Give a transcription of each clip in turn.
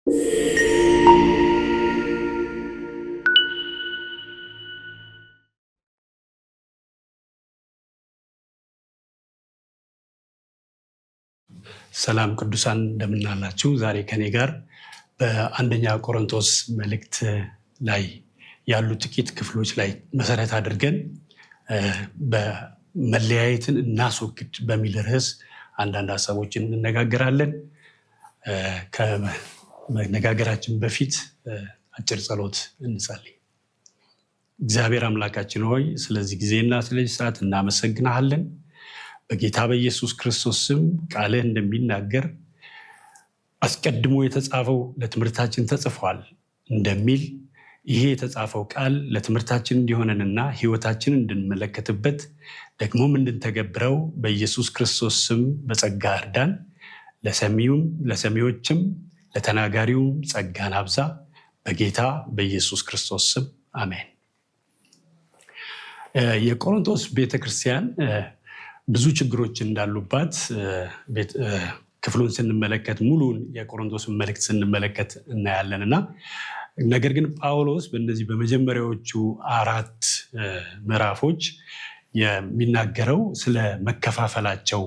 ሰላም ቅዱሳን እንደምን አላችሁ? ዛሬ ከኔ ጋር በአንደኛ ቆሮንቶስ መልእክት ላይ ያሉ ጥቂት ክፍሎች ላይ መሰረት አድርገን በመለያየትን እናስወግድ በሚል ርዕስ አንዳንድ ሀሳቦችን እንነጋገራለን። ከመነጋገራችን በፊት አጭር ጸሎት እንጸልይ። እግዚአብሔር አምላካችን ሆይ ስለዚህ ጊዜና ስለዚህ ሰዓት እናመሰግናለን። በጌታ በኢየሱስ ክርስቶስ ስም ቃልህ እንደሚናገር አስቀድሞ የተጻፈው ለትምህርታችን ተጽፏል እንደሚል ይሄ የተጻፈው ቃል ለትምህርታችን እንዲሆነንና ሕይወታችንን እንድንመለከትበት ደግሞም እንድንተገብረው በኢየሱስ ክርስቶስ ስም በጸጋ እርዳን። ለሰሚዎችም ለተናጋሪውም ጸጋን አብዛ። በጌታ በኢየሱስ ክርስቶስ ስም አሜን። የቆሮንቶስ ቤተክርስቲያን ብዙ ችግሮች እንዳሉባት ክፍሉን ስንመለከት ሙሉን የቆሮንቶስን መልእክት ስንመለከት እናያለን እና ነገር ግን ጳውሎስ በእነዚህ በመጀመሪያዎቹ 4 ምዕራፎች የሚናገረው ስለ መከፋፈላቸው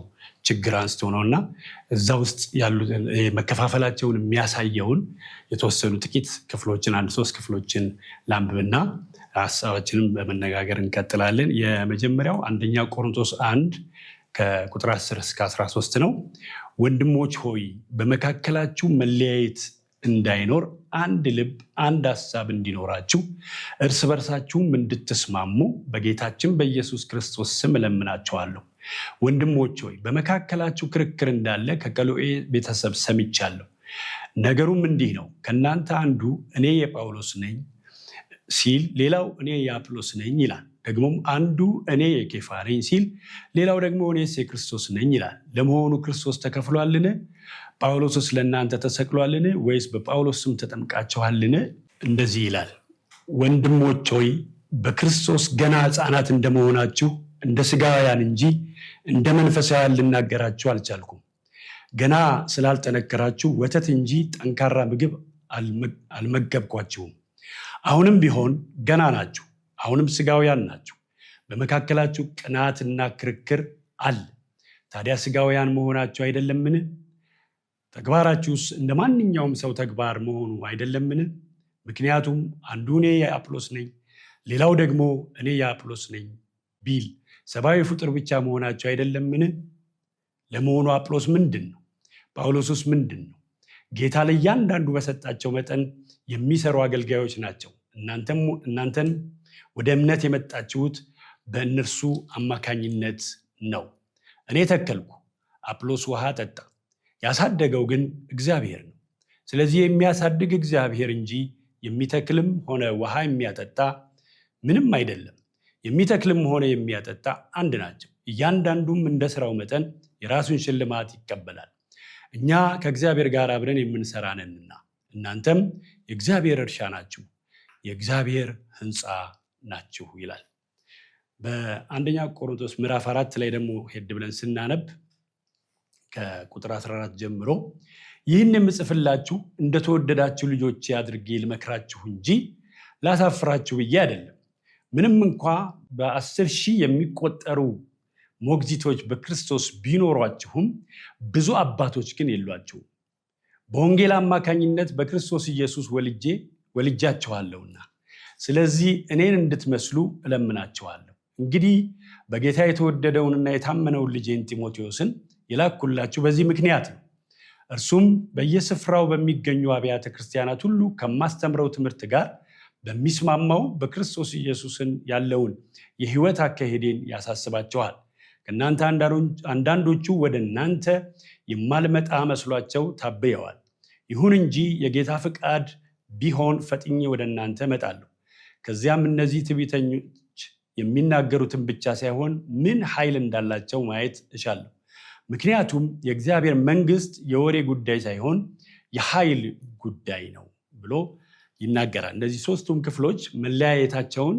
ችግር አንስቶ ነው እና እዛ ውስጥ ያሉ መከፋፈላቸውን የሚያሳየውን የተወሰኑ ጥቂት ክፍሎችን 3 ክፍሎችን ላንብብና ሀሳባችንን በመነጋገር እንቀጥላለን። የመጀመሪያው አንደኛ ቆሮንቶስ 1 ከቁጥር 10 እስከ 13 ነው። ወንድሞች ሆይ በመካከላችሁ መለያየት እንዳይኖር አንድ ልብ፣ አንድ ሀሳብ እንዲኖራችሁ እርስ በርሳችሁም እንድትስማሙ በጌታችን በኢየሱስ ክርስቶስ ስም እለምናችኋለሁ። ወንድሞች ሆይ በመካከላችሁ ክርክር እንዳለ ከቀሎኤ ቤተሰብ ሰምቻለሁ። ነገሩም እንዲህ ነው፣ ከእናንተ አንዱ እኔ የጳውሎስ ነኝ ሲል ሌላው እኔ የአጵሎስ ነኝ ይላል። ደግሞም አንዱ እኔ የኬፋ ነኝ ሲል ሌላው ደግሞ እኔስ የክርስቶስ ነኝ ይላል። ለመሆኑ ክርስቶስ ተከፍሏልን? ጳውሎስስ ለእናንተ ተሰቅሏልን? ወይስ በጳውሎስ ስም ተጠምቃችኋልን? እንደዚህ ይላል፣ ወንድሞች ሆይ በክርስቶስ ገና ሕፃናት እንደመሆናችሁ እንደ ሥጋውያን እንጂ እንደ መንፈሳውያን ልናገራችሁ አልቻልኩም። ገና ስላልጠነከራችሁ ወተት እንጂ ጠንካራ ምግብ አልመገብኳችሁም። አሁንም ቢሆን ገና ናችሁ፣ አሁንም ሥጋውያን ናችሁ። በመካከላችሁ ቅናትና ክርክር አለ። ታዲያ ሥጋውያን መሆናችሁ አይደለምን? ተግባራችሁስ እንደ ማንኛውም ሰው ተግባር መሆኑ አይደለምን? ምክንያቱም አንዱ እኔ የአጵሎስ ነኝ፣ ሌላው ደግሞ እኔ የአጵሎስ ነኝ ቢል ሰብአዊ ፍጡር ብቻ መሆናችሁ አይደለምን? ለመሆኑ አጵሎስ ምንድን ነው? ጳውሎስስ ምንድን ነው? ጌታ ለእያንዳንዱ በሰጣቸው መጠን የሚሰሩ አገልጋዮች ናቸው። እናንተን ወደ እምነት የመጣችሁት በእነርሱ አማካኝነት ነው። እኔ ተከልኩ፣ አጵሎስ ውሃ ጠጣ፣ ያሳደገው ግን እግዚአብሔር ነው። ስለዚህ የሚያሳድግ እግዚአብሔር እንጂ የሚተክልም ሆነ ውሃ የሚያጠጣ ምንም አይደለም። የሚተክልም ሆነ የሚያጠጣ አንድ ናቸው። እያንዳንዱም እንደ ስራው መጠን የራሱን ሽልማት ይቀበላል። እኛ ከእግዚአብሔር ጋር አብረን የምንሰራ ነንና እናንተም የእግዚአብሔር እርሻ ናችሁ፣ የእግዚአብሔር ሕንፃ ናችሁ ይላል። በአንደኛ ቆሮንቶስ ምዕራፍ 4 ላይ ደግሞ ሄድ ብለን ስናነብ ከቁጥር 14 ጀምሮ ይህን የምጽፍላችሁ እንደተወደዳችሁ ልጆቼ አድርጌ ልመክራችሁ እንጂ ላሳፍራችሁ ብዬ አይደለም። ምንም እንኳ በ10,000 የሚቆጠሩ ሞግዚቶች በክርስቶስ ቢኖሯችሁም ብዙ አባቶች ግን የሏችሁም። በወንጌል አማካኝነት በክርስቶስ ኢየሱስ ወልጃችኋለሁና ስለዚህ እኔን እንድትመስሉ እለምናችኋለሁ። እንግዲህ በጌታ የተወደደውንና የታመነውን ልጄን ጢሞቴዎስን የላኩላችሁ በዚህ ምክንያት ነው። እርሱም በየስፍራው በሚገኙ አብያተ ክርስቲያናት ሁሉ ከማስተምረው ትምህርት ጋር በሚስማማው በክርስቶስ ኢየሱስን ያለውን የሕይወት አካሄዴን ያሳስባቸዋል። ከእናንተ አንዳንዶቹ ወደ እናንተ የማልመጣ መስሏቸው ታበየዋል። ይሁን እንጂ የጌታ ፍቃድ ቢሆን ፈጥኜ ወደ እናንተ እመጣለሁ። ከዚያም እነዚህ ትዕቢተኞች የሚናገሩትን ብቻ ሳይሆን ምን ኃይል እንዳላቸው ማየት እሻለሁ። ምክንያቱም የእግዚአብሔር መንግሥት የወሬ ጉዳይ ሳይሆን የኃይል ጉዳይ ነው ብሎ ይናገራል። እነዚህ 3ቱም ክፍሎች መለያየታቸውን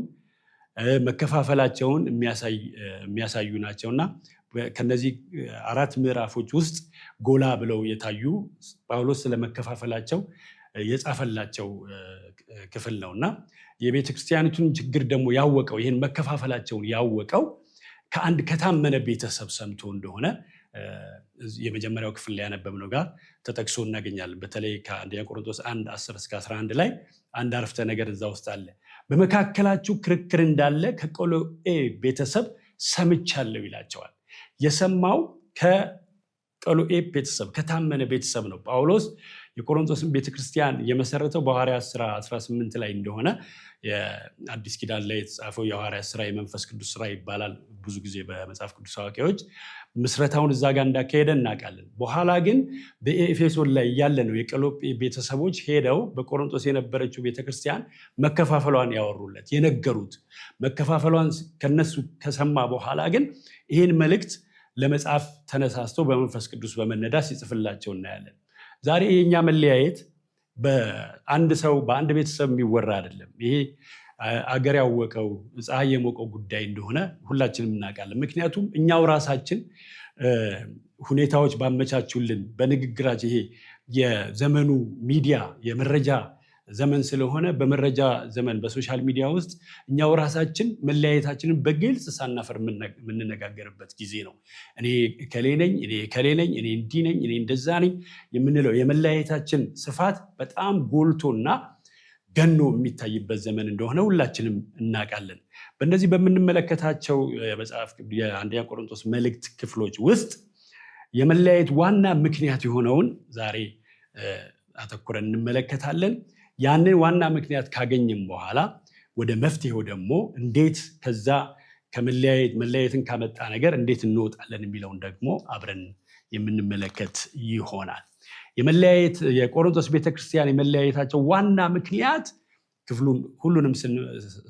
መከፋፈላቸውን የሚያሳዩ ናቸውና ከነዚህ 4 ምዕራፎች ውስጥ ጎላ ብለው የታዩ ጳውሎስ ስለመከፋፈላቸው የጻፈላቸው ክፍል ነውና የቤተክርስቲያኒቱን ችግር ደግሞ ያወቀው ይሄን መከፋፈላቸውን ያወቀው ከአንድ ከታመነ ቤተሰብ ሰምቶ እንደሆነ የመጀመሪያው ክፍል ላይ ያነበብነው ጋር ተጠቅሶ እናገኛለን። በተለይ ከአንደኛ ቆሮንቶስ 1:10-11 ላይ አንድ አረፍተ ነገር እዛ ውስጥ አለ። በመካከላችሁ ክርክር እንዳለ ከቆሎኤ ቤተሰብ ሰምቻለሁ ይላቸዋል። የሰማው ከቆሎኤ ቤተሰብ ከታመነ ቤተሰብ ነው። ጳውሎስ የቆሮንቶስን ቤተክርስቲያን የመሰረተው በሐዋርያት ሥራ 18 ላይ እንደሆነ የአዲስ ኪዳን ላይ የተጻፈው የሐዋርያት ሥራ የመንፈስ ቅዱስ ሥራ ይባላል። ብዙ ጊዜ በመጽሐፍ ቅዱስ አዋቂዎች ምስረታውን እዛ ጋር እንዳካሄደ እናውቃለን። በኋላ ግን በኤፌሶን ላይ ያለ ነው የቆሎኤ ቤተሰቦች ሄደው በቆሮንቶስ የነበረችው ቤተክርስቲያን መከፋፈሏን ያወሩለት የነገሩት። መከፋፈሏን ከነሱ ከሰማ በኋላ ግን ይህን መልእክት ለመጻፍ ተነሳስቶ በመንፈስ ቅዱስ በመነዳት ሲጽፍላቸው እናያለን። ዛሬ የኛ መለያየት በአንድ ሰው በአንድ ቤተሰብ የሚወራ አይደለም። ይሄ አገር ያወቀው ፀሐይ የሞቀው ጉዳይ እንደሆነ ሁላችንም እናውቃለን። ምክንያቱም እኛው ራሳችን ሁኔታዎች ባመቻቹልን በንግግራችን ይሄ የዘመኑ ሚዲያ የመረጃ ዘመን ስለሆነ በመረጃ ዘመን በሶሻል ሚዲያ ውስጥ እኛው ራሳችን መለያየታችንን በግልጽ ሳናፈር የምንነጋገርበት ጊዜ ነው። እኔ እከሌ ነኝ፣ እኔ እከሌ ነኝ፣ እኔ እንዲህ ነኝ፣ እኔ እንደዛ ነኝ የምንለው የመለያየታችን ስፋት በጣም ጎልቶና ገኖ የሚታይበት ዘመን እንደሆነ ሁላችንም እናውቃለን። በእነዚህ በምንመለከታቸው የመጽሐፍ የአንደኛ ቆሮንቶስ መልእክት ክፍሎች ውስጥ የመለያየት ዋና ምክንያት የሆነውን ዛሬ አተኩረን እንመለከታለን። ያንን ዋና ምክንያት ካገኘም በኋላ ወደ መፍትሄው ደግሞ እንዴት ከዛ መለያየትን ካመጣ ነገር እንዴት እንወጣለን የሚለውን ደግሞ አብረን የምንመለከት ይሆናል። የቆሮንቶስ ቤተክርስቲያን የመለያየታቸው ዋና ምክንያት ክፍሉን ሁሉንም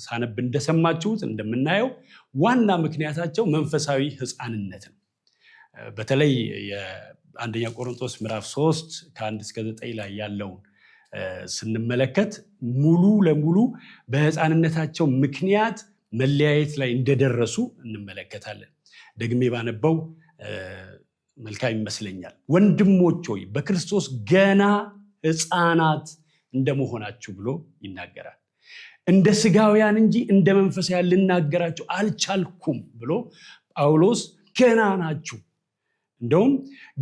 ሳነብ እንደሰማችሁት እንደምናየው ዋና ምክንያታቸው መንፈሳዊ ሕፃንነት ነው። በተለይ የአንደኛ ቆሮንቶስ ምዕራፍ 3:1-9 ላይ ያለውን ስንመለከት ሙሉ ለሙሉ በሕፃንነታቸው ምክንያት መለያየት ላይ እንደደረሱ እንመለከታለን። ደግሜ ባነበው መልካም ይመስለኛል። ወንድሞች ሆይ በክርስቶስ ገና ሕፃናት እንደመሆናችሁ ብሎ ይናገራል። እንደ ስጋውያን እንጂ እንደ መንፈሳውያን ልናገራችሁ አልቻልኩም ብሎ ጳውሎስ ገና ናችሁ፣ እንደውም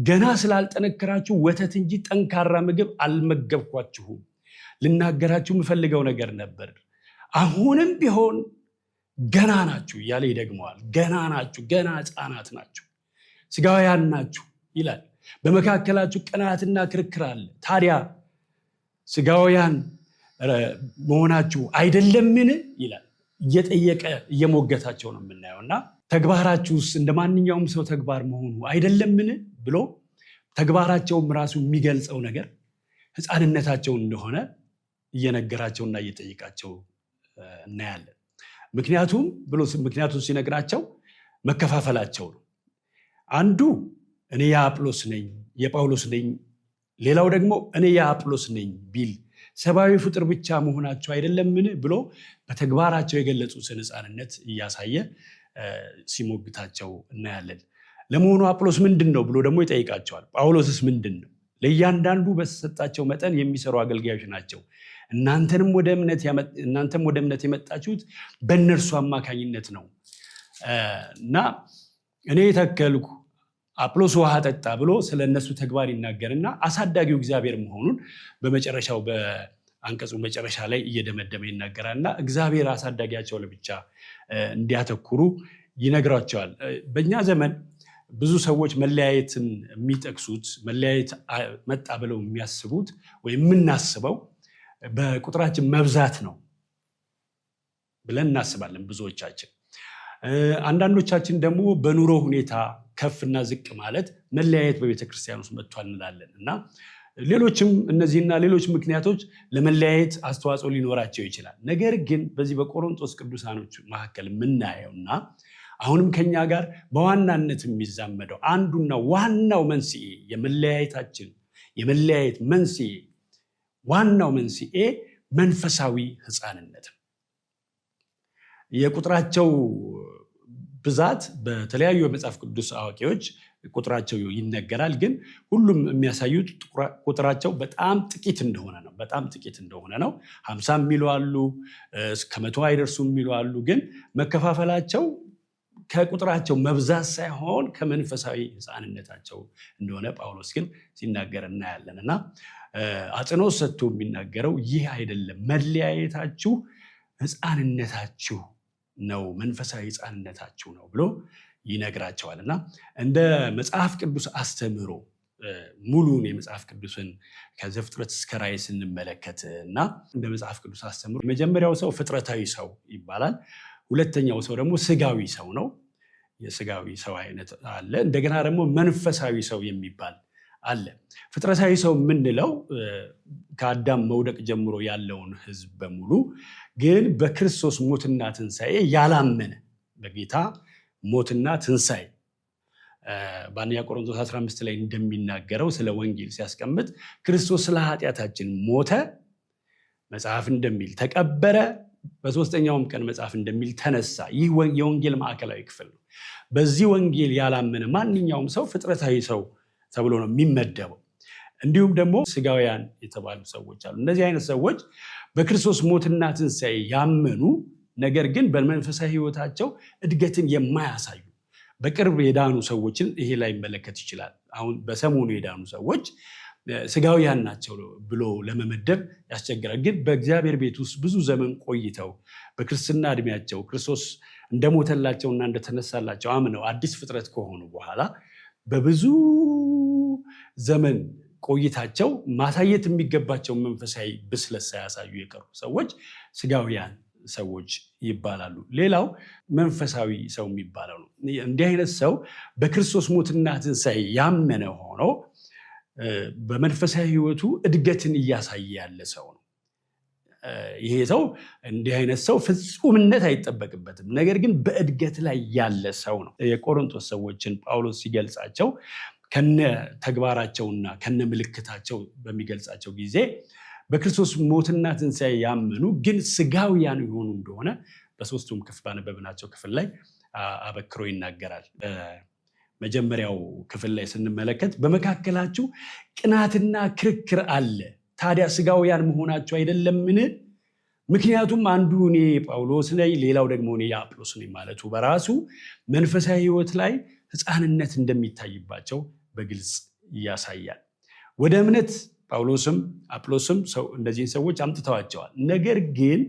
ገና ስላልጠነከራችሁ ወተት እንጂ ጠንካራ ምግብ አልመገብኳችሁም፣ ልናገራችሁ የምፈልገው ነገር ነበር፣ አሁንም ቢሆን ገና ናችሁ እያለ ይደግመዋል። ገና ናችሁ፣ ገና ሕፃናት ናችሁ፣ ስጋውያን ናችሁ ይላል። በመካከላችሁ ቅናትና ክርክር አለ። ታዲያ ስጋውያን መሆናችሁ አይደለምን ይላል። እየጠየቀ እየሞገታቸው ነው የምናየው። እና ተግባራችሁስ እንደ ማንኛውም ሰው ተግባር መሆኑ አይደለምን ብሎ ተግባራቸውም ራሱ የሚገልጸው ነገር ሕፃንነታቸውን እንደሆነ እየነገራቸውና እየጠየቃቸው እናያለን። ምክንያቱም ሲነግራቸው መከፋፈላቸው ነው። አንዱ እኔ የአጵሎስ ነኝ የጳውሎስ ነኝ፣ ሌላው ደግሞ እኔ የአጵሎስ ነኝ ቢል ሰብአዊ ፍጡር ብቻ መሆናቸው አይደለምን ብሎ በተግባራቸው የገለጹትን ሕፃንነት እያሳየ ሲሞግታቸው እናያለን። ለመሆኑ አጵሎስ ምንድን ነው ብሎ ደግሞ ይጠይቃቸዋል። ጳውሎስስ ምንድን ነው? ለእያንዳንዱ በተሰጣቸው መጠን የሚሰሩ አገልጋዮች ናቸው። እናንተም ወደ እምነት የመጣችሁት በእነርሱ አማካኝነት ነው እና እኔ ተከልኩ አጵሎስ ውሃ ጠጣ ብሎ ስለ እነሱ ተግባር ይናገርና አሳዳጊው እግዚአብሔር መሆኑን በመጨረሻው በአንቀጹ መጨረሻ ላይ እየደመደመ ይናገራልና እግዚአብሔር አሳዳጊያቸው ለብቻ እንዲያተኩሩ ይነግራቸዋል። በእኛ ዘመን ብዙ ሰዎች መለያየትን የሚጠቅሱት መለያየት መጣ ብለው የሚያስቡት ወይም የምናስበው በቁጥራችን መብዛት ነው ብለን እናስባለን ብዙዎቻችን። አንዳንዶቻችን ደግሞ በኑሮ ሁኔታ ከፍና ዝቅ ማለት መለያየት በቤተክርስቲያን ውስጥ መጥቷል እንላለን እና ሌሎችም እነዚህና ሌሎች ምክንያቶች ለመለያየት አስተዋጽኦ ሊኖራቸው ይችላል። ነገር ግን በዚህ በቆሮንቶስ ቅዱሳኖች መካከል የምናየውና አሁንም ከኛ ጋር በዋናነት የሚዛመደው አንዱና ዋናው መንስኤ የመለያየት መንስኤ ዋናው መንስኤ መንፈሳዊ ሕፃንነት። የቁጥራቸው ብዛት በተለያዩ የመጽሐፍ ቅዱስ አዋቂዎች ቁጥራቸው ይነገራል። ግን ሁሉም የሚያሳዩት ቁጥራቸው በጣም ጥቂት እንደሆነ ነው። በጣም ጥቂት እንደሆነ ነው። 50 የሚሉ አሉ፣ እስከ 100 አይደርሱም የሚሉ አሉ። ግን መከፋፈላቸው ከቁጥራቸው መብዛት ሳይሆን ከመንፈሳዊ ሕፃንነታቸው እንደሆነ ጳውሎስ ግን ሲናገር እናያለን። እና አጽንኦት ሰጥቶ የሚናገረው ይህ አይደለም፣ መለያየታችሁ ሕፃንነታችሁ ነው፣ መንፈሳዊ ሕፃንነታችሁ ነው ብሎ ይነግራቸዋል። እና እንደ መጽሐፍ ቅዱስ አስተምህሮ ሙሉን የመጽሐፍ ቅዱስን ከዘፍጥረት እስከ ራዕይ ስንመለከት እና እንደ መጽሐፍ ቅዱስ አስተምህሮ የመጀመሪያው ሰው ፍጥረታዊ ሰው ይባላል። ሁለተኛው ሰው ደግሞ ስጋዊ ሰው ነው። የስጋዊ ሰው አይነት አለ። እንደገና ደግሞ መንፈሳዊ ሰው የሚባል አለ። ፍጥረታዊ ሰው የምንለው ከአዳም መውደቅ ጀምሮ ያለውን ሕዝብ በሙሉ ግን በክርስቶስ ሞትና ትንሣኤ ያላመነ በጌታ ሞትና ትንሣኤ በአንደኛ ቆሮንቶስ 15 ላይ እንደሚናገረው ስለ ወንጌል ሲያስቀምጥ ክርስቶስ ስለ ኃጢአታችን ሞተ፣ መጽሐፍ እንደሚል ተቀበረ፣ በሶስተኛውም ቀን መጽሐፍ እንደሚል ተነሳ። ይህ የወንጌል ማዕከላዊ ክፍል ነው። በዚህ ወንጌል ያላመነ ማንኛውም ሰው ፍጥረታዊ ሰው ተብሎ ነው የሚመደበው። እንዲሁም ደግሞ ስጋውያን የተባሉ ሰዎች አሉ። እነዚህ አይነት ሰዎች በክርስቶስ ሞትና ትንሣኤ ያመኑ፣ ነገር ግን በመንፈሳዊ ሕይወታቸው እድገትን የማያሳዩ በቅርብ የዳኑ ሰዎችን ይሄ ላይ መለከት ይችላል። አሁን በሰሞኑ የዳኑ ሰዎች ስጋውያን ናቸው ብሎ ለመመደብ ያስቸግራል። ግን በእግዚአብሔር ቤት ውስጥ ብዙ ዘመን ቆይተው በክርስትና እድሜያቸው ክርስቶስ እንደሞተላቸውና እንደተነሳላቸው አምነው አዲስ ፍጥረት ከሆኑ በኋላ በብዙ ዘመን ቆይታቸው ማሳየት የሚገባቸው መንፈሳዊ ብስለት ሳያሳዩ የቀሩ ሰዎች ስጋውያን ሰዎች ይባላሉ። ሌላው መንፈሳዊ ሰው የሚባለው ነው። እንዲህ አይነት ሰው በክርስቶስ ሞትና ትንሣኤ ያመነ ሆኖ በመንፈሳዊ ሕይወቱ እድገትን እያሳየ ያለ ሰው ነው። ይሄ ሰው እንዲህ አይነት ሰው ፍጹምነት አይጠበቅበትም፣ ነገር ግን በእድገት ላይ ያለ ሰው ነው። የቆሮንቶስ ሰዎችን ጳውሎስ ሲገልጻቸው ከነ ተግባራቸውና ከነ ምልክታቸው በሚገልጻቸው ጊዜ በክርስቶስ ሞትና ትንሣኤ ያመኑ ግን ስጋውያን የሆኑ እንደሆነ በሶስቱም ክፍል ባነበብናቸው ክፍል ላይ አበክሮ ይናገራል። መጀመሪያው ክፍል ላይ ስንመለከት በመካከላችሁ ቅናትና ክርክር አለ፣ ታዲያ ስጋውያን መሆናችሁ አይደለምን? ምክንያቱም አንዱ እኔ ጳውሎስ ነኝ፣ ሌላው ደግሞ እኔ የአጵሎስ ነኝ ማለቱ በራሱ መንፈሳዊ ሕይወት ላይ ሕፃንነት እንደሚታይባቸው በግልጽ ያሳያል። ወደ እምነት ጳውሎስም አጵሎስም እነዚህን ሰዎች አምጥተዋቸዋል። ነገር ግን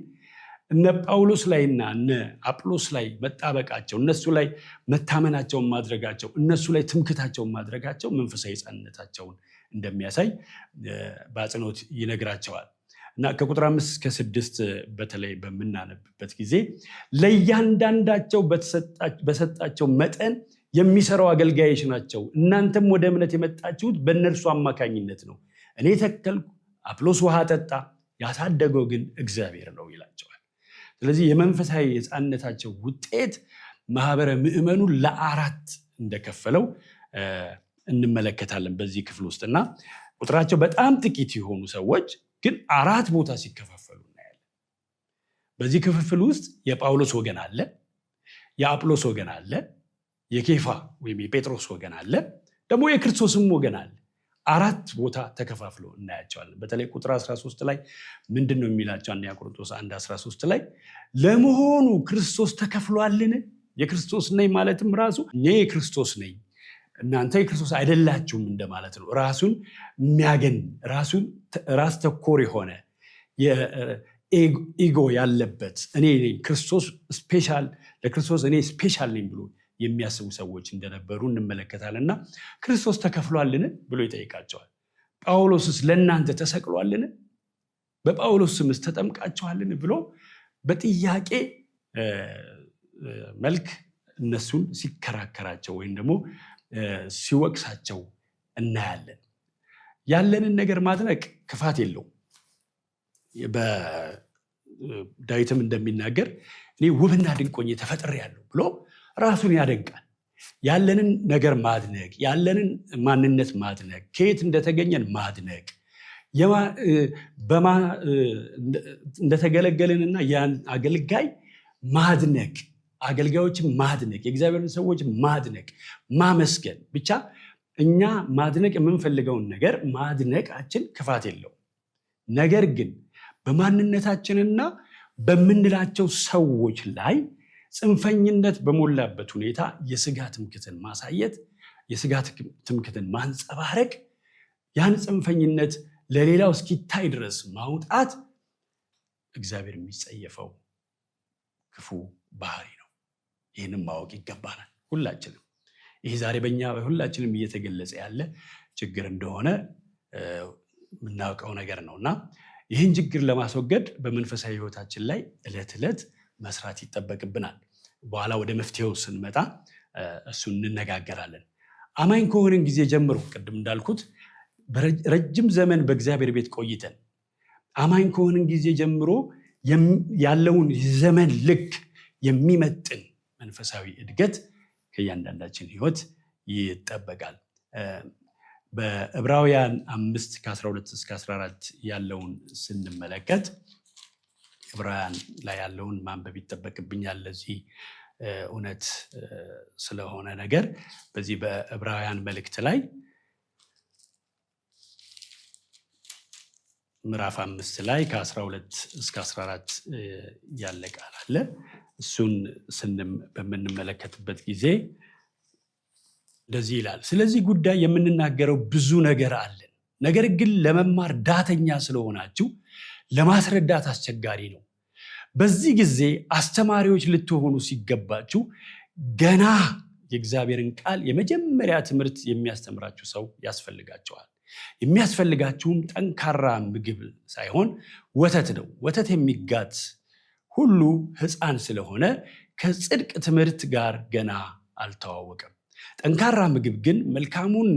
እነ ጳውሎስ ላይና እነ አጵሎስ ላይ መጣበቃቸው፣ እነሱ ላይ መታመናቸውን ማድረጋቸው፣ እነሱ ላይ ትምክታቸውን ማድረጋቸው መንፈሳዊ ሕፃንነታቸውን እንደሚያሳይ በአጽንኦት ይነግራቸዋል። እና ከቁጥር 5 እስከ 6 በተለይ በምናነብበት ጊዜ ለእያንዳንዳቸው በሰጣቸው መጠን የሚሰራው አገልጋዮች ናቸው። እናንተም ወደ እምነት የመጣችሁት በእነርሱ አማካኝነት ነው። እኔ ተከልኩ፣ አጵሎስ ውሃ ጠጣ፣ ያሳደገው ግን እግዚአብሔር ነው ይላቸዋል። ስለዚህ የመንፈሳዊ ሕፃንነታቸው ውጤት ማህበረ ምዕመኑ ለአራት እንደከፈለው እንመለከታለን በዚህ ክፍል ውስጥ እና ቁጥራቸው በጣም ጥቂት የሆኑ ሰዎች ግን አራት ቦታ ሲከፋፈሉ እናያለን። በዚህ ክፍፍል ውስጥ የጳውሎስ ወገን አለ፣ የአጵሎስ ወገን አለ፣ የኬፋ ወይም የጴጥሮስ ወገን አለ፣ ደግሞ የክርስቶስም ወገን አለ። አራት ቦታ ተከፋፍሎ እናያቸዋለን። በተለይ ቁጥር 13 ላይ ምንድን ነው የሚላቸው? አንደኛ ቆሮንቶስ 1:13 ላይ ለመሆኑ ክርስቶስ ተከፍሏልን? የክርስቶስ ነኝ ማለትም ራሱ እኔ የክርስቶስ ነኝ እናንተ የክርስቶስ አይደላችሁም እንደማለት ነው። ራሱን የሚያገን ራስ ተኮር የሆነ ኢጎ ያለበት እኔ ክርስቶስ ስፔሻል ለክርስቶስ እኔ ስፔሻል ነኝ ብሎ የሚያስቡ ሰዎች እንደነበሩ እንመለከታለን። እና ክርስቶስ ተከፍሏልን ብሎ ይጠይቃቸዋል። ጳውሎስስ ለእናንተ ተሰቅሏልን? በጳውሎስ ስምስ ተጠምቃችኋልን? ብሎ በጥያቄ መልክ እነሱን ሲከራከራቸው ወይም ደግሞ ሲወቅሳቸው እናያለን። ያለንን ነገር ማድነቅ ክፋት የለውም። በዳዊትም እንደሚናገር እኔ ውብና ድንቆኝ ተፈጥሬአለሁ ብሎ ራሱን ያደንቃል። ያለንን ነገር ማድነቅ፣ ያለንን ማንነት ማድነቅ፣ ከየት እንደተገኘን ማድነቅ፣ እንደተገለገልንና ያን አገልጋይ ማድነቅ፣ አገልጋዮችን ማድነቅ፣ የእግዚአብሔርን ሰዎች ማድነቅ፣ ማመስገን፣ ብቻ እኛ ማድነቅ የምንፈልገውን ነገር ማድነቃችን ክፋት የለውም። ነገር ግን በማንነታችንና በምንላቸው ሰዎች ላይ ጽንፈኝነት በሞላበት ሁኔታ የስጋ ትምክህትን ማሳየት፣ የስጋ ትምክህትን ማንጸባረቅ፣ ያን ጽንፈኝነት ለሌላው እስኪታይ ድረስ ማውጣት እግዚአብሔር የሚጸየፈው ክፉ ባህሪ ነው። ይህንም ማወቅ ይገባናል ሁላችንም። ይህ ዛሬ በእኛ ሁላችንም እየተገለጸ ያለ ችግር እንደሆነ የምናውቀው ነገር ነው እና ይህን ችግር ለማስወገድ በመንፈሳዊ ሕይወታችን ላይ ዕለት ዕለት መስራት ይጠበቅብናል። በኋላ ወደ መፍትሄው ስንመጣ እሱን እንነጋገራለን። አማኝ ከሆንን ጊዜ ጀምሮ ቅድም እንዳልኩት ረጅም ዘመን በእግዚአብሔር ቤት ቆይተን አማኝ ከሆንን ጊዜ ጀምሮ ያለውን ዘመን ልክ የሚመጥን መንፈሳዊ እድገት ከእያንዳንዳችን ሕይወት ይጠበቃል። በዕብራውያን 5:12-14 ያለውን ስንመለከት ዕብራውያን ላይ ያለውን ማንበብ ይጠበቅብኛል ለዚህ እውነት ስለሆነ ነገር። በዚህ በዕብራውያን መልእክት ላይ ምዕራፍ 5 ላይ ከ12-14 ያለ ቃል አለ። እሱን በምንመለከትበት ጊዜ እንደዚህ ይላል። ስለዚህ ጉዳይ የምንናገረው ብዙ ነገር አለን፣ ነገር ግን ለመማር ዳተኛ ስለሆናችሁ ለማስረዳት አስቸጋሪ ነው። በዚህ ጊዜ አስተማሪዎች ልትሆኑ ሲገባችሁ ገና የእግዚአብሔርን ቃል የመጀመሪያ ትምህርት የሚያስተምራችሁ ሰው ያስፈልጋቸዋል። የሚያስፈልጋችሁም ጠንካራ ምግብ ሳይሆን ወተት ነው። ወተት የሚጋት ሁሉ ሕፃን ስለሆነ ከጽድቅ ትምህርት ጋር ገና አልተዋወቀም። ጠንካራ ምግብ ግን መልካሙን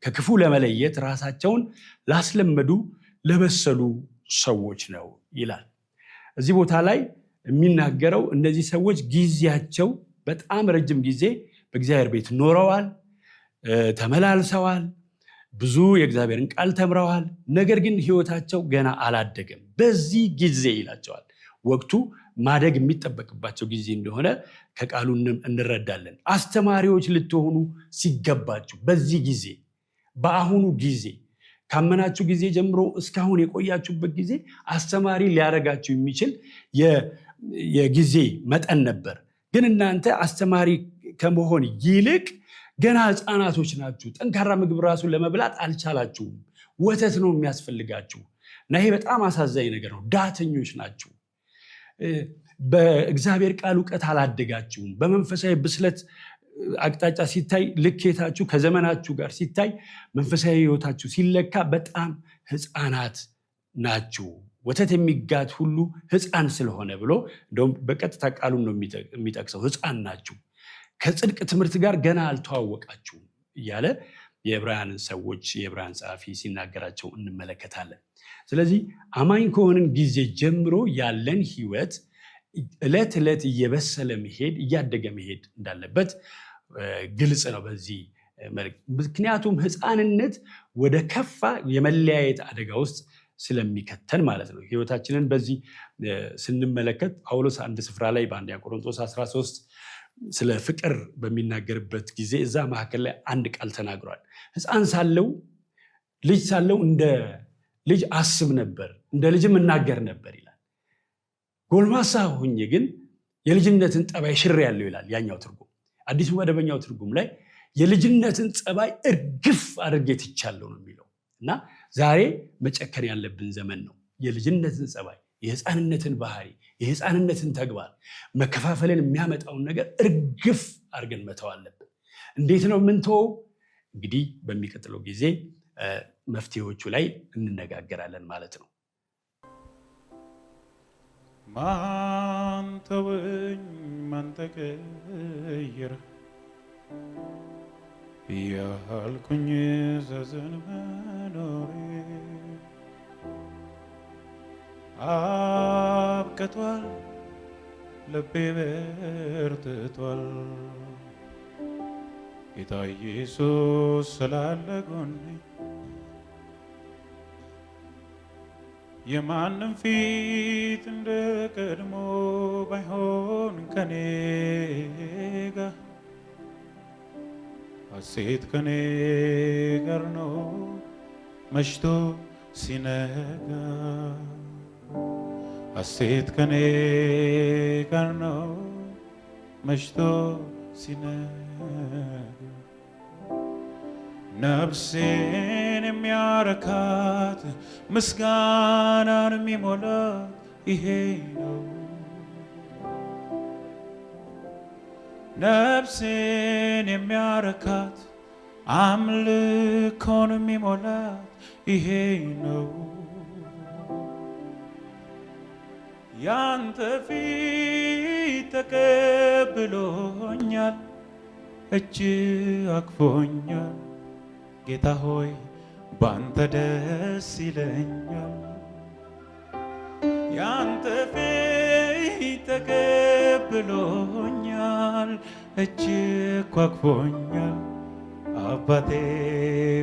ከክፉ ለመለየት ራሳቸውን ላስለመዱ ለበሰሉ ሰዎች ነው ይላል። እዚህ ቦታ ላይ የሚናገረው እነዚህ ሰዎች ጊዜያቸው በጣም ረጅም ጊዜ በእግዚአብሔር ቤት ኖረዋል፣ ተመላልሰዋል፣ ብዙ የእግዚአብሔርን ቃል ተምረዋል። ነገር ግን ሕይወታቸው ገና አላደገም። በዚህ ጊዜ ይላቸዋል። ወቅቱ ማደግ የሚጠበቅባቸው ጊዜ እንደሆነ ከቃሉ እንረዳለን። አስተማሪዎች ልትሆኑ ሲገባችሁ በዚህ ጊዜ፣ በአሁኑ ጊዜ ካመናችሁ ጊዜ ጀምሮ እስካሁን የቆያችሁበት ጊዜ አስተማሪ ሊያደርጋችሁ የሚችል የጊዜ መጠን ነበር። ግን እናንተ አስተማሪ ከመሆን ይልቅ ገና ሕፃናቶች ናችሁ። ጠንካራ ምግብ ራሱን ለመብላት አልቻላችሁም። ወተት ነው የሚያስፈልጋችሁ እና ይሄ በጣም አሳዛኝ ነገር ነው። ዳተኞች ናችሁ። በእግዚአብሔር ቃል እውቀት አላደጋችሁም። በመንፈሳዊ ብስለት አቅጣጫ ሲታይ ልኬታችሁ ከዘመናችሁ ጋር ሲታይ መንፈሳዊ ሕይወታችሁ ሲለካ በጣም ሕፃናት ናችሁ። ወተት የሚጋት ሁሉ ሕፃን ስለሆነ ብሎ እንደውም በቀጥታ ቃሉን ነው የሚጠቅሰው። ሕፃን ናችሁ፣ ከጽድቅ ትምህርት ጋር ገና አልተዋወቃችሁም እያለ የዕብራውያንን ሰዎች የዕብራውያን ጸሐፊ ሲናገራቸው እንመለከታለን። ስለዚህ አማኝ ከሆንን ጊዜ ጀምሮ ያለን ሕይወት ዕለት ዕለት እየበሰለ መሄድ እያደገ መሄድ እንዳለበት ግልጽ ነው በዚህ መልእክት። ምክንያቱም ሕፃንነት ወደ ከፋ የመለያየት አደጋ ውስጥ ስለሚከተን ማለት ነው። ሕይወታችንን በዚህ ስንመለከት ጳውሎስ አንድ ስፍራ ላይ በአንደኛ ቆሮንቶስ 13 ስለ ፍቅር በሚናገርበት ጊዜ እዛ መካከል ላይ አንድ ቃል ተናግሯል። ሕፃን ሳለው ልጅ ሳለው እንደ ልጅ አስብ ነበር፣ እንደ ልጅም እናገር ነበር ይላል። ጎልማሳ ሆኜ ግን የልጅነትን ጠባይ ሽሬያለሁ ይላል ያኛው ትርጉም። አዲሱ መደበኛው ትርጉም ላይ የልጅነትን ጸባይ እርግፍ አድርጌ ትቻለሁ ነው የሚለው እና ዛሬ መጨከን ያለብን ዘመን ነው። የልጅነትን ጸባይ፣ የሕፃንነትን ባህሪ፣ የሕፃንነትን ተግባር፣ መከፋፈልን የሚያመጣውን ነገር እርግፍ አድርገን መተው አለብን። እንዴት ነው ምንተወው? እንግዲህ በሚቀጥለው ጊዜ መፍትሄዎቹ ላይ እንነጋገራለን ማለት ነው። ማን ተወኝ ማን ተቀየረ ያልኩኝ ዘዘን መኖሬ አብቅቷል፣ ልቤ በርትቷል፣ ጌታ ኢየሱስ ስላለ ጎኔ የማንም ፊት እንደ ቀድሞ ባይሆን ከኔ ጋር ሐሴት ከኔ ጋር ነው። መሽቶ ሲነጋ ሐሴት ከኔ ጋር ነው መሽቶ ሲነጋ ነፍሴን የሚያረካት ምስጋናን የሚሞላት ይሄ ነው። ነፍሴን የሚያረካት አምልኮን የሚሞላት ይሄ ነው። ያንተ ፊት ተቀብሎኛል፣ እጅ አቅፎኛል። ጌታ ሆይ ባንተ ደስ ይለኛል። ያንተ ፊት ተቀብሎኛል፣ እጅ አቅፎኛል። አባቴ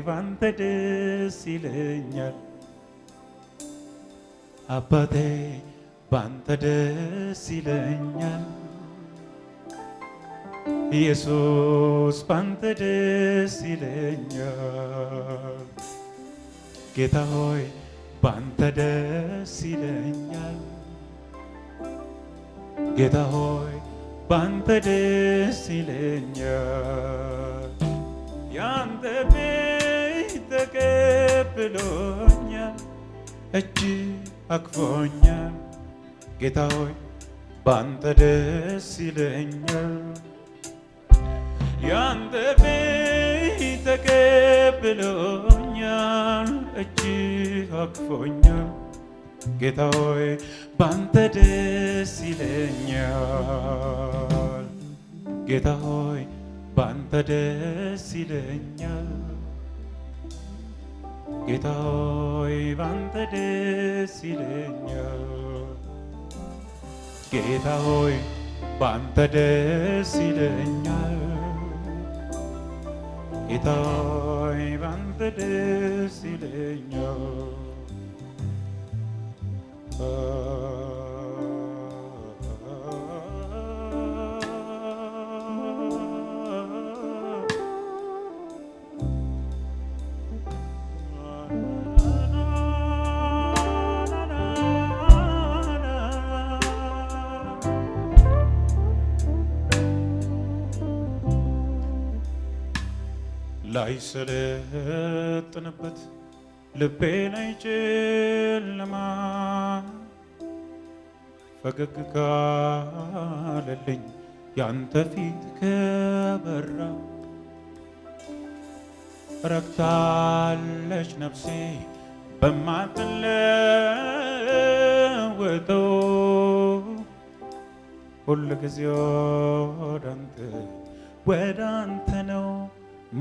ባንተ ደስ ይለኛል። አባቴ ባንተ ደስ ይለኛል። ኢየሱስ ባንተ ደስ ይለኛል። ጌታ ሆይ ባንተ ደስ ይለኛል። ጌታ ሆይ ባንተ ደስ ይለኛል። ያንተ ፊት ተቀብሎኛል፣ እጅ አቅፎኛል። ጌታ ሆይ ባንተ ደስ ይለኛል። ያንተ ፊት ተቀብሎኛል፣ እጅ አቅፎኛል። ጌታ ሆይ ባንተ ደስ ይለኛል። ጌታ ሆይ ባንተ ደስ ይለኛል። ጌታ ሆይ ባንተ ደስ ይለኛል። ጌታ ሆይ ባንተ ደስ ይለኛል። ጌታ ሆይ ባንተ ደስ ይለኛል። ላይ ሰለጥንበት ልቤ ላይ ጨለማ ፈገግ ካለልኝ ያንተ ፊት ከበራ ረክታለች ነፍሴ በማትለወጠው ሁል ጊዜ ወደ አንተ ነው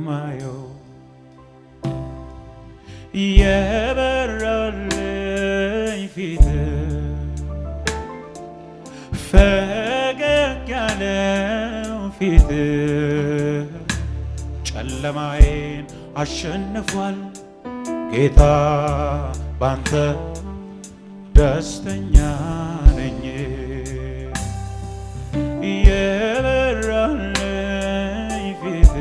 ማየው። የበራልኝ ፊት ፈገግ ያለው ፊት ጨለማዬን አሸንፏል። ጌታ ባንተ ደስተኛ ነኝ። የበራልኝ ፊት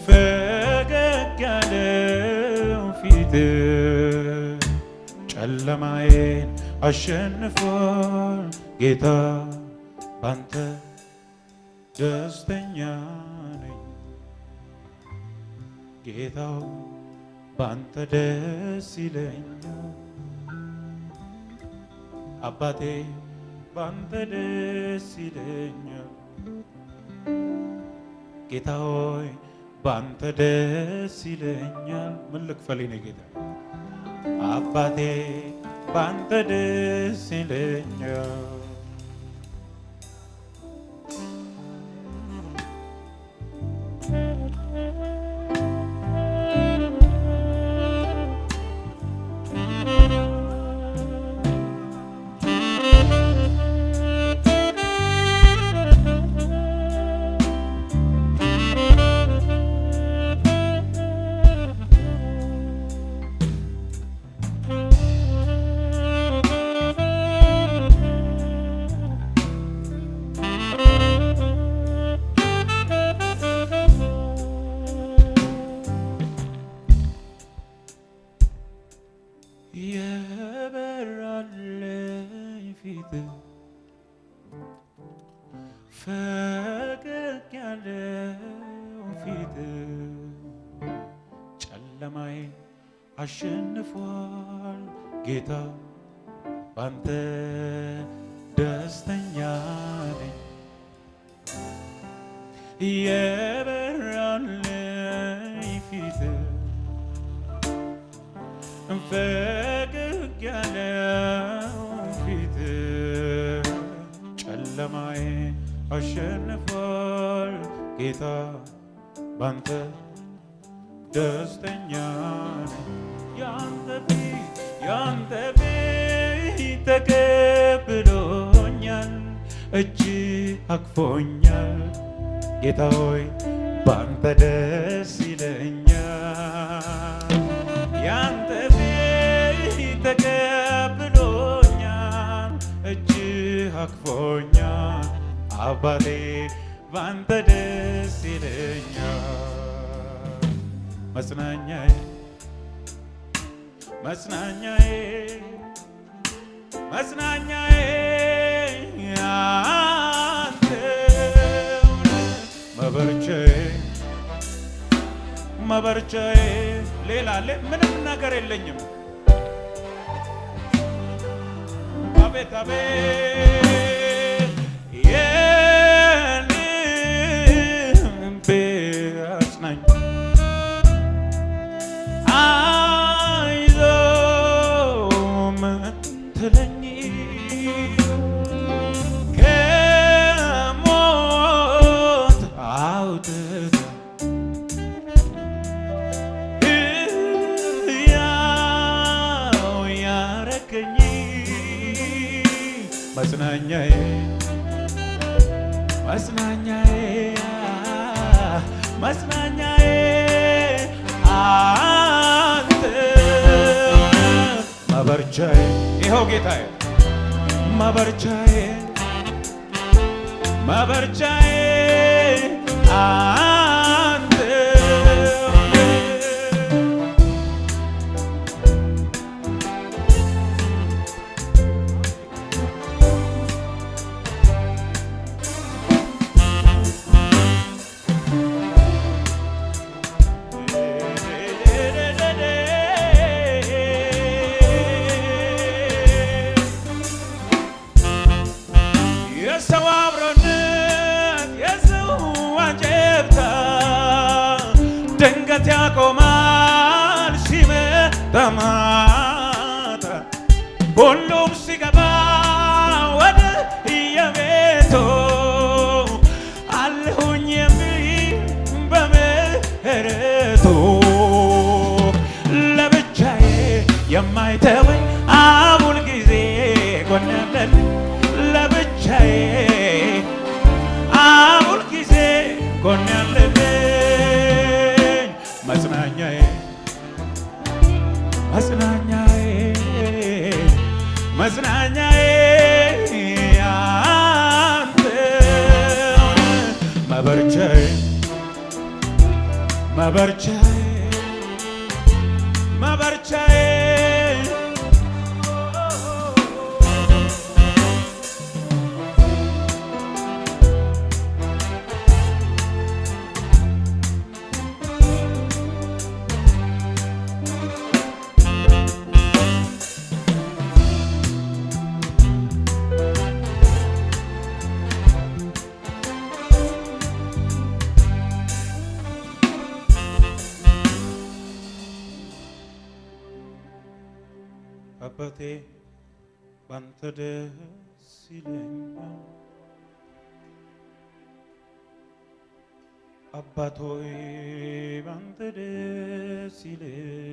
ፈገግ ያለው ፊት ጨለማዬን አሸንፏል። ጌታ ባንተ ደስተኛ ነኝ። ጌታው ባንተ ደስ ይለኛል። አባቴ ባንተ ደስ ይለኛል። ጌታ ሆይ ባንተ ደስ ይለኛል። ምን ልክፈል የኔ ጌታ? አባቴ ባንተ ደስ ይለኛል። የበራልኝ ፊት ፈገግ ያለው ፊት ጨለማዬን አሸንፏል ጌታ ባንተ ደስተኛ ነኝ የበራልኝ ፊት ፈገግ ያለው ፊት ጨለማዬን አሸንፏል ጌታ ባንተ ደስተኛ ነኝ ያንተ ፊት ተቀብሎኛል እጅ አቅፎኛል ጌታ ሆይ ባንተ ደስ ይለኛል ያንተ ፊት ተቀብሎኛል እጅ አቅፎኛል አባቴ ባንተ ደስ ይለኛል መጽናኛዬ መጽናኛዬ መጽናኛዬ አንተ መበርቻዬ መበርቻዬ ሌላ ምንም ነገር የለኝም አቤት አቤት የልቤ አጽናኝ ትለኝ ከሞት አውጥተህ ሕያው ያረከኝ መጽናኛዬ መጽናኛዬ መጽናኛዬ አንተ መበርቻዬ ይኸው ጌታዬ መበርቻዬ መበርቻዬ አንተ የሰው አብሮነት የሰው አጀብታ ድንገት ያቆማል ሲመጣ ማታ ሁሉም ሲገባ ወደ የቤቱ አለሁኝ የሚል በምህረቱ ለብቻዬ የማይተወኝ አሁል ጊዜ ጎን ያለልኝ ለብቻዬ አሁል ጊዜ ጎን ያለልኝ መጽናኛዬ መጽናኛዬ መጽናኛዬ አንተ መበርቻዬ መበርቻዬ መበርቻዬ አባቴ ባንተ ደስ ይለኛል አባቶይ ባንተ ደስ ይለኛል